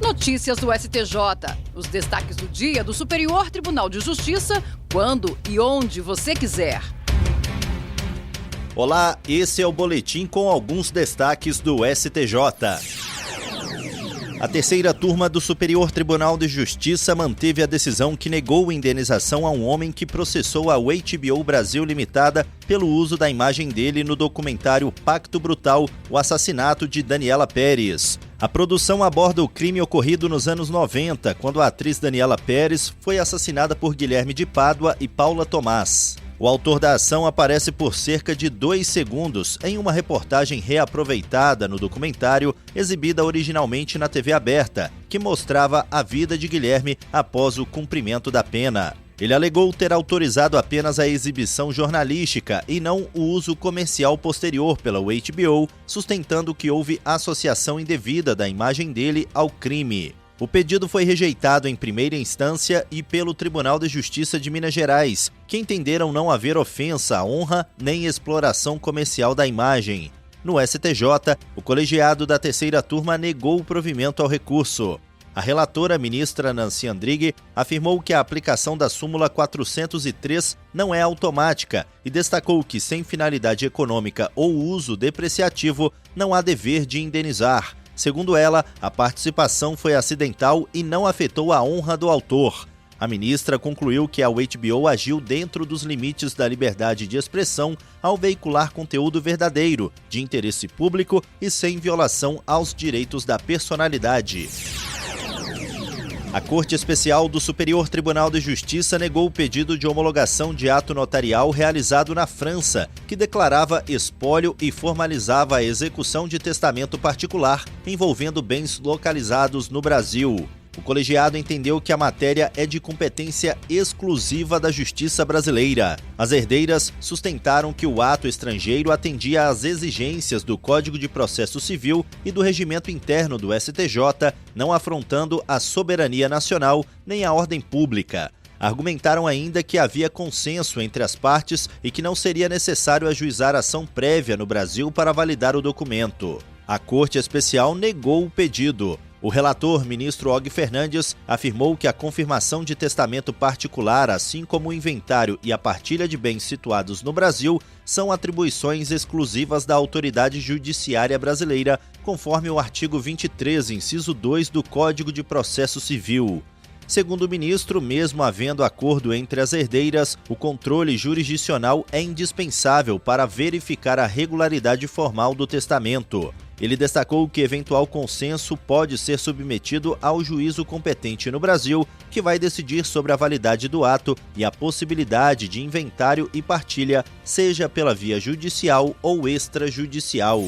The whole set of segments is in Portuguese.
Notícias do STJ. Os destaques do dia do Superior Tribunal de Justiça, quando e onde você quiser. Olá, esse é o boletim com alguns destaques do STJ. A terceira turma do Superior Tribunal de Justiça manteve a decisão que negou indenização a um homem que processou a HBO Brasil Limitada pelo uso da imagem dele no documentário Pacto Brutal, o assassinato de Daniela Pérez. A produção aborda o crime ocorrido nos anos 90, quando a atriz Daniela Pérez foi assassinada por Guilherme de Pádua e Paula Tomás. O autor da ação aparece por cerca de 2 segundos em uma reportagem reaproveitada no documentário, exibida originalmente na TV aberta, que mostrava a vida de Guilherme após o cumprimento da pena. Ele alegou ter autorizado apenas a exibição jornalística e não o uso comercial posterior pela HBO, sustentando que houve associação indevida da imagem dele ao crime. O pedido foi rejeitado em primeira instância e pelo Tribunal de Justiça de Minas Gerais, que entenderam não haver ofensa à honra nem exploração comercial da imagem. No STJ, o colegiado da terceira turma negou o provimento ao recurso. A relatora, ministra Nancy Andrighi, afirmou que a aplicação da súmula 403 não é automática e destacou que, sem finalidade econômica ou uso depreciativo, não há dever de indenizar. Segundo ela, a participação foi acidental e não afetou a honra do autor. A ministra concluiu que a HBO agiu dentro dos limites da liberdade de expressão ao veicular conteúdo verdadeiro, de interesse público e sem violação aos direitos da personalidade. A Corte Especial do Superior Tribunal de Justiça negou o pedido de homologação de ato notarial realizado na França, que declarava espólio e formalizava a execução de testamento particular envolvendo bens localizados no Brasil. O colegiado entendeu que a matéria é de competência exclusiva da Justiça brasileira. As herdeiras sustentaram que o ato estrangeiro atendia às exigências do Código de Processo Civil e do regimento interno do STJ, não afrontando a soberania nacional nem a ordem pública. Argumentaram ainda que havia consenso entre as partes e que não seria necessário ajuizar ação prévia no Brasil para validar o documento. A Corte Especial negou o pedido. O relator, ministro Og Fernandes, afirmou que a confirmação de testamento particular, assim como o inventário e a partilha de bens situados no Brasil, são atribuições exclusivas da autoridade judiciária brasileira, conforme o artigo 23, inciso 2 do Código de Processo Civil. Segundo o ministro, mesmo havendo acordo entre as herdeiras, o controle jurisdicional é indispensável para verificar a regularidade formal do testamento. Ele destacou que eventual consenso pode ser submetido ao juízo competente no Brasil, que vai decidir sobre a validade do ato e a possibilidade de inventário e partilha, seja pela via judicial ou extrajudicial.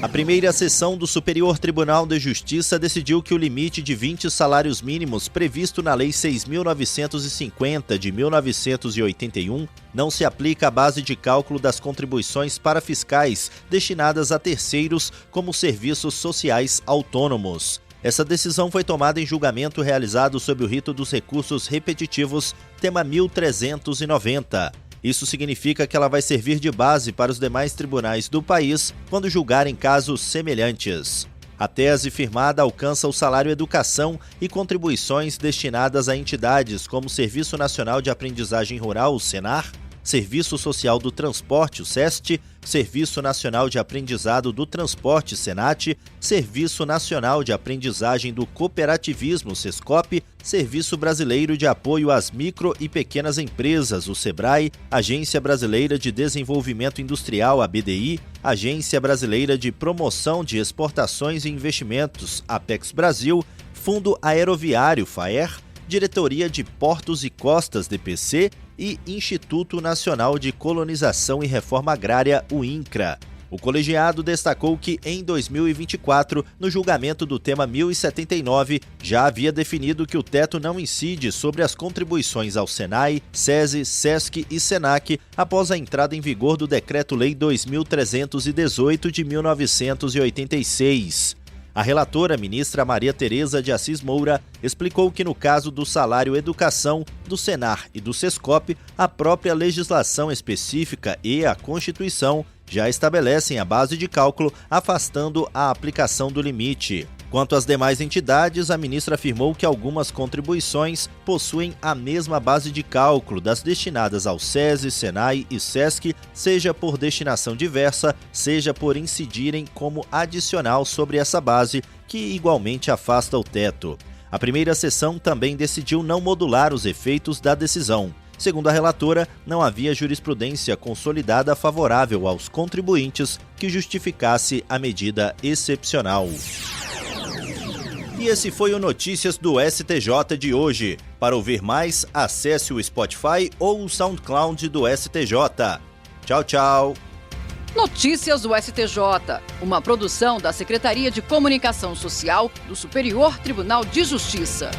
A primeira sessão do Superior Tribunal de Justiça decidiu que o limite de 20 salários mínimos previsto na Lei 6.950 de 1981 não se aplica à base de cálculo das contribuições para fiscais destinadas a terceiros como serviços sociais autônomos. Essa decisão foi tomada em julgamento realizado sob o rito dos recursos repetitivos, tema 1390. Isso significa que ela vai servir de base para os demais tribunais do país quando julgarem casos semelhantes. A tese firmada alcança o salário educação e contribuições destinadas a entidades como Serviço Nacional de Aprendizagem Rural, o Senar, Serviço Social do Transporte, o SEST, Serviço Nacional de Aprendizado do Transporte, SENAT, Serviço Nacional de Aprendizagem do Cooperativismo, SESCOP, Serviço Brasileiro de Apoio às Micro e Pequenas Empresas, o SEBRAE, Agência Brasileira de Desenvolvimento Industrial, a BDI, Agência Brasileira de Promoção de Exportações e Investimentos, Apex Brasil, Fundo Aeroviário, FAER, Diretoria de Portos e Costas, DPC, e Instituto Nacional de Colonização e Reforma Agrária, o INCRA. O colegiado destacou que, em 2024, no julgamento do tema 1079, já havia definido que o teto não incide sobre as contribuições ao SENAI, SESI, SESC e SENAC após a entrada em vigor do Decreto-Lei 2318 de 1986. A relatora, ministra Maria Tereza de Assis Moura, explicou que no caso do salário educação, do Senar e do SESCOP, a própria legislação específica e a Constituição já estabelecem a base de cálculo, afastando a aplicação do limite. Quanto às demais entidades, a ministra afirmou que algumas contribuições possuem a mesma base de cálculo das destinadas ao SESI, SENAI e SESC, seja por destinação diversa, seja por incidirem como adicional sobre essa base, que igualmente afasta o teto. A primeira sessão também decidiu não modular os efeitos da decisão. Segundo a relatora, não havia jurisprudência consolidada favorável aos contribuintes que justificasse a medida excepcional. E esse foi o Notícias do STJ de hoje. Para ouvir mais, acesse o Spotify ou o SoundCloud do STJ. Tchau, tchau. Notícias do STJ, uma produção da Secretaria de Comunicação Social do Superior Tribunal de Justiça.